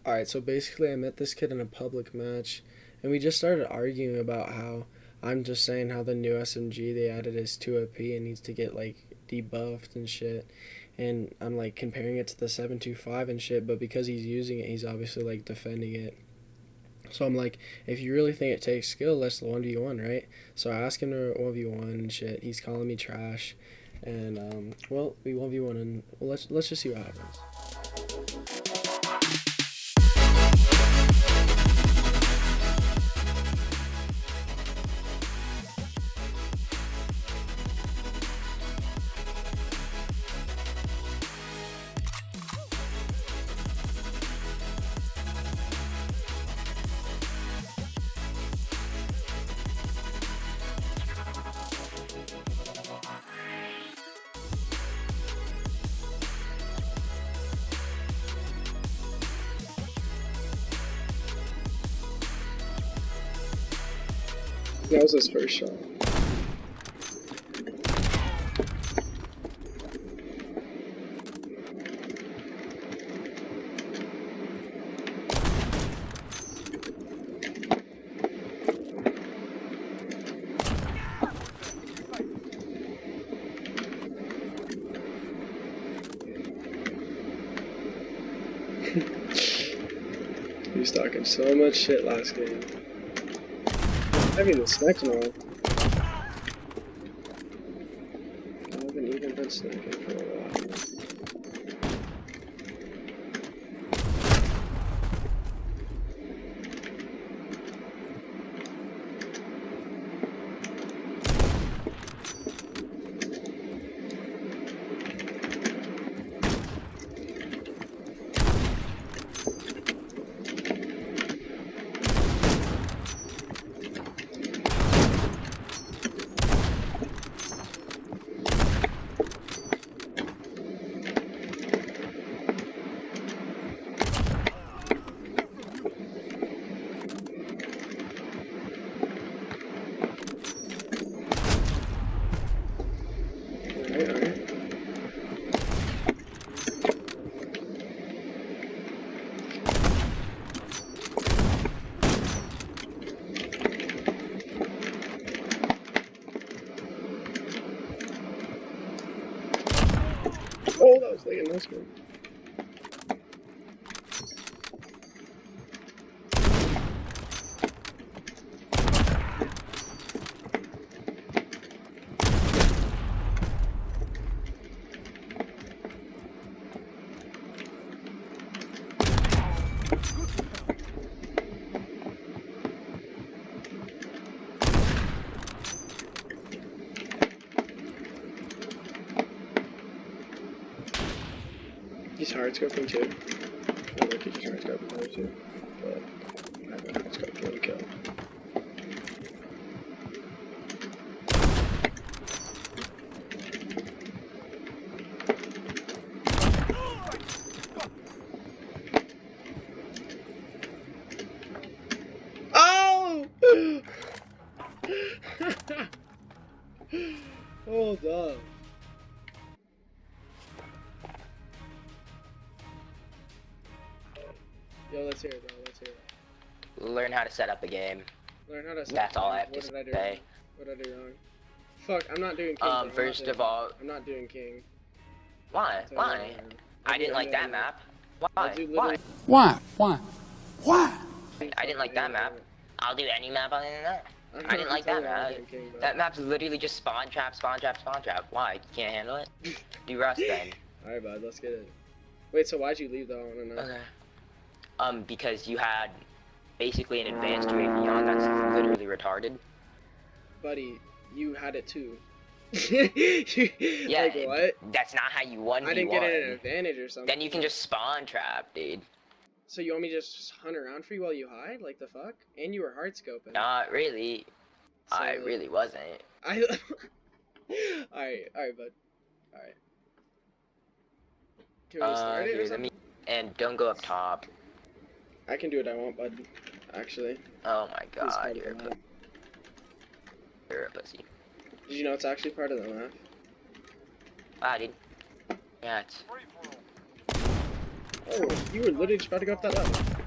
Alright, so basically I met this kid in a public match, and we just started arguing about how I'm just saying how the new SMG they added is too OP and needs to get, like, debuffed and shit. And I'm, like, comparing it to the 725 and shit, but because he's using it, he's obviously, like, defending it. So I'm like, if you really think it takes skill, let's 1v1, right? So I asked him to 1v1 and shit. He's calling me trash. And, well, we 1v1 and well, let's just see what happens. That was his first shot. He was talking so much shit last game. I mean, this next one, I haven't even been sniping for a while. Oh, that was like a nice one. He's hard scoping too. I like he just hard scoping there too. But I haven't hard scoped one kill. Oh! Hold up. Yo, let's hear it, bro. Let's hear it. Learn how to set up a game. Learn how to set That's up all a I have game. to What did I do say. wrong? What did I do wrong? Fuck, I'm not doing King. Bro. First of all, I'm not doing King. why? Why? I didn't like that map. Why? Why? Why? I didn't like that map. I'll do any map other than that. I didn't like that map. That map's literally just spawn trap, spawn trap, spawn trap. Why? You can't handle it? Do Rust then. Alright, bud, let's get it. Wait, so why'd you leave though? I wanna know. Okay. Because you had basically an advanced UAV on that's literally retarded. Buddy, you had it too. Yeah, like, what? That's not how you 1v1. I didn't get an advantage or something. Then you can just spawn trap, dude. So you want me to just hunt around for you while you hide? Like the fuck? And you were hard scoping. Not really. So, I really wasn't. alright, bud. Alright. Can we start it or Here, something? and don't go up top. I can do what I want, bud. Actually. Oh my It's god, part of you're the map. a pussy. Did you know it's actually part of the map? Ah, dude. Yeah, it's... Oh, you were literally just about to go up that ladder.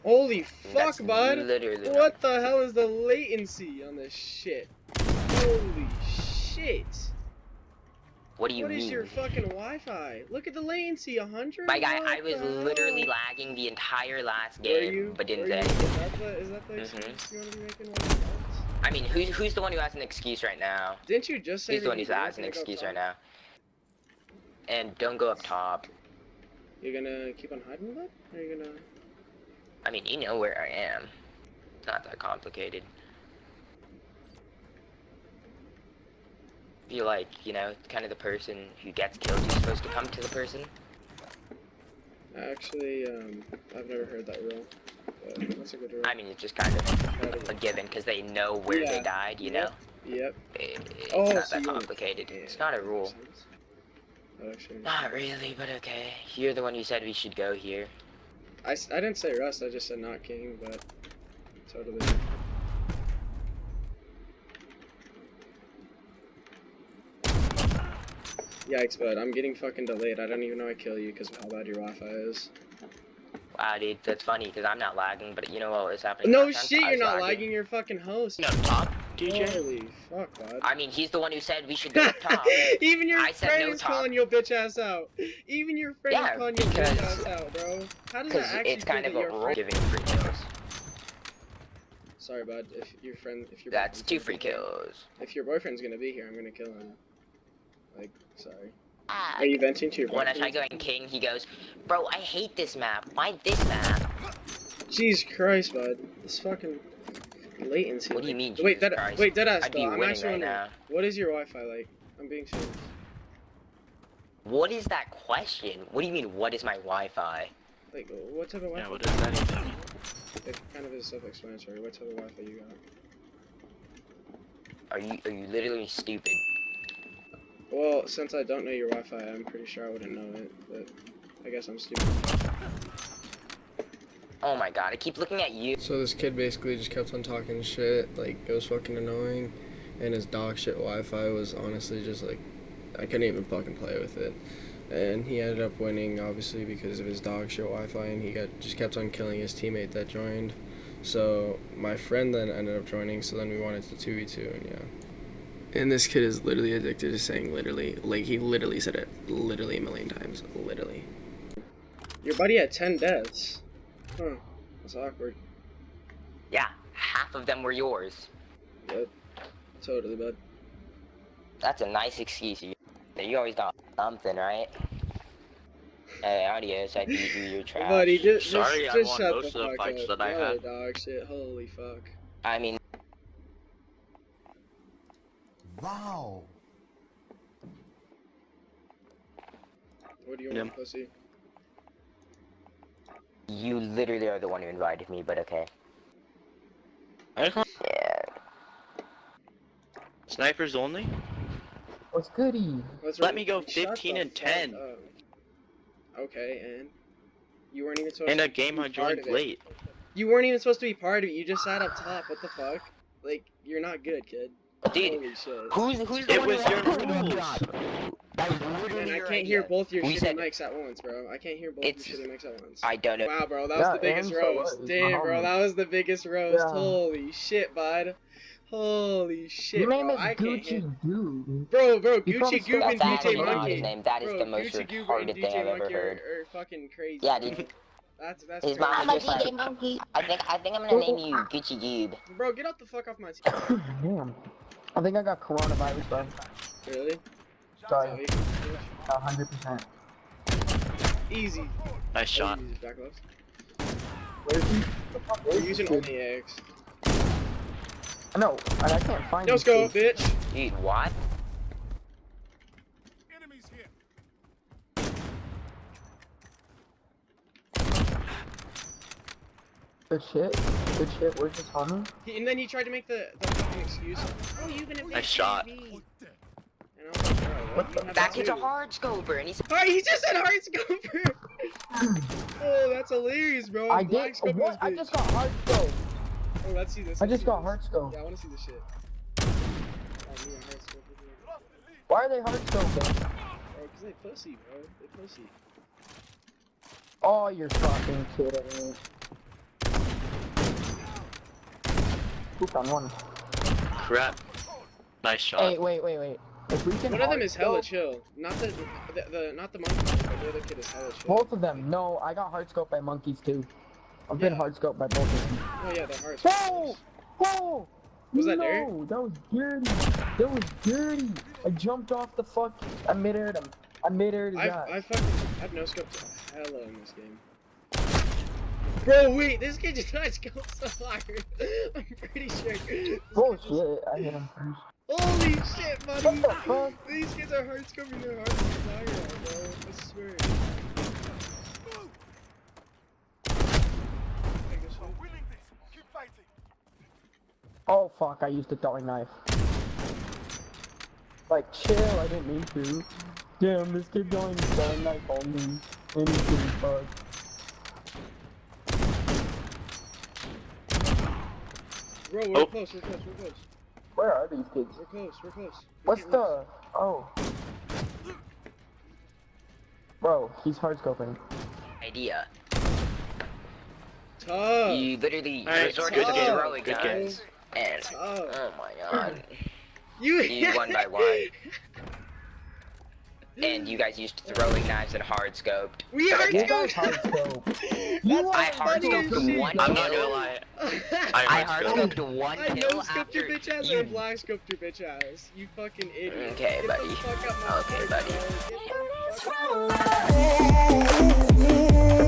Holy fuck, That's bud! literally What the hell is the latency on this shit? Holy shit! What do you What mean? is your fucking Wi-Fi? Look at the latency, 100? My guy, What I was the literally hell? lagging the entire last Were game, you? but didn't Were say you? anything. Is that the excuse Mhm. you want to be making? What else? I mean, who's the one who has an excuse right now? Didn't you just say Who's the that one you who has were an gonna go excuse top? right now? And don't go up top. You're gonna keep on hiding that? Or are you gonna... I mean, you know where I am. It's not that complicated. Feel like, you know, kind of the person who gets killed who's supposed to come to the person. Actually, I've never heard that rule. But that's a good rule. I mean, it's just kind of a given because they know where they died, you know? Yep. It's Oh, not so that you wanna- complicated. Yeah, It's not a that makes rule. sense. That actually makes Not sense. really, but okay. You're the one who said we should go here. I didn't say Rust, I just said not King, but totally. Yikes, bud, I'm getting fucking delayed. I don't even know I kill you because of how bad your Wi-Fi is. Wow, dude, that's funny because I'm not lagging, but you know what was happening No last time? shit, I you're was not lagging your fucking host. Up top, DJ? Holy fuck, bud. I mean, he's the one who said we should go up top. Even your I said friend no is top. calling your bitch ass out. Even your friend is Yeah, calling your bitch because- ass out, bro. How does Because that actually it's kind prove of that a your rule friend... giving free kills. Sorry, bud. If your That's boyfriend's 2 gonna free be here- kills. If your boyfriend's gonna be here, I'm gonna kill him. Like, sorry. Ah, Are you venting to your when I boyfriend? try going king, he goes, bro, I hate this map. Why this map? Jesus Christ, bud. This fucking latency. What do you mean, Wait, Jesus Christ? wait, deadass, I'd be though. I'm winning actually right wondering, now. what is your Wi-Fi like? I'm being serious. What is that question? What do you mean, what is my Wi-Fi? Like, what type of Wi-Fi? Yeah, what does that even mean? It kind of is self-explanatory. What type of Wi-Fi you got? Are you literally stupid? Well, since I don't know your Wi-Fi, I'm pretty sure I wouldn't know it, but I guess I'm stupid. Oh my god, I keep looking at you. So this kid basically just kept on talking shit, like, it was fucking annoying, and his dog shit Wi-Fi was honestly just, like, I couldn't even fucking play with it. And he ended up winning, obviously, because of his dog shit Wi-Fi, and he just kept on killing his teammate that joined. So my friend then ended up joining, so then we wanted to 2v2, and yeah. And this kid is literally addicted to saying literally. Like, he literally said it literally a million times. Literally. Your buddy had 10 deaths. Huh. That's awkward. Yeah, half of them were yours. Yep. Totally, bud. That's a nice excuse. You always got something, right? Hey, adios, I beat you, you're trash. Buddy, just Sorry, I won shut most the of the fuck fights up. that I Y'all are had. dog shit. Holy fuck. I mean, Wow. What do you want, pussy? you literally are the one who invited me, but okay. I just want Yeah. snipers only. What's goody? Let me go Shut 15 the and fuck 10. up. Okay, and? You weren't even supposed In to a game be I part joined of it. late. You weren't even supposed to be part of it. You just sat up top. What the fuck? Like, you're not good, kid. Dude, Holy shit. who's the It one was who your invited me? rules. That was Man, literally I your can't idea. hear both your We shitty said- mics at once, bro. I can't hear both It's- your shitty mics at once. I don't know. Wow, bro, that was Yeah, the biggest and so roast. what? Damn, bro, Homie. that was the biggest roast. Yeah. Holy shit, bud. Holy shit, Your name bro. is I can't hear. Gucci Dude. Bro, You Gucci probably Goob stole and it That's from DJ actually somebody. not his Monkey. name. That is Bro, the most Gucci Goob retarded and thing DJ I've ever Monkey heard. are fucking crazy. Yeah, bro. dude. That's His crazy. mom was just like, I think I'm gonna name you Gucci Goob. Bro, get out the fuck off my team. Damn. I think I got coronavirus, bro. Really? Sorry. Is 100%. Easy. Nice shot. Easy, back left. Where is he? We're using only eggs. No, I can't find Let's go, these kids. bitch. Dude, what? Good shit. Good shit. Where's this homie? And then he tried to make the fucking excuse. Oh, you gonna Nice shot. And I was like, bro, what? You have That to kid's a do. hard scoper, and he's Oh, he just said hard scoper. Oh, that's hilarious, bro. I Black did. scoping What? this I bitch. just got hard scope. Oh, let's see this. I let's just see got this. hard scope. Yeah, I wanna see this shit. Oh, me, a hard scope. Why are they hard scoping? Bro, cause they pussy, bro. They pussy. Oh, you're fucking kidding me. Poop on one. Crap. Nice shot. Hey, wait. If we can One of them is hella hard chill. Not the not the monkey, but the other kid is hella chill. both of them. No, I got hard scoped by monkeys too. I've been Yeah. hard scoped by both of them. Oh yeah, the hearts. Whoa! Whoa! Was that no, dirt? that was dirty. That was dirty. I jumped off the fuck. I mid-aired him. I mid-aired his ass. I've no scoped hella in this game. Bro, wait, this kid just got scoped so hard. I'm pretty sure. Bullshit. I hit him first. Holy shit, buddy! What the fuck? These kids are hard scoping their hearts in Zaire, bro. I swear. Oh fuck, I used a throwing knife. Like, chill, I didn't mean to. Damn, this kid going throwing knife on me. And he's getting fucked. Bro, we're close. Where are these kids? We're close. What's the... Oh. Bro, he's hard scoping. Idea. Tough. You literally Alright, resort good to game, throwing good game. guns, and Tough. oh my god, You one by one. And you guys used throwing knives and hard scoped. We hard You Okay. guys hard scoped. scope. That's I the hard funniest scoped shit. one I'm not kill. gonna lie. I hard scoped. scoped one I kill no scoped after your bitch ass you. and black scoped your bitch ass. You fucking idiot. Okay, Get buddy. The fuck out my Okay, heart, buddy. bro. Get the fuck out my heart.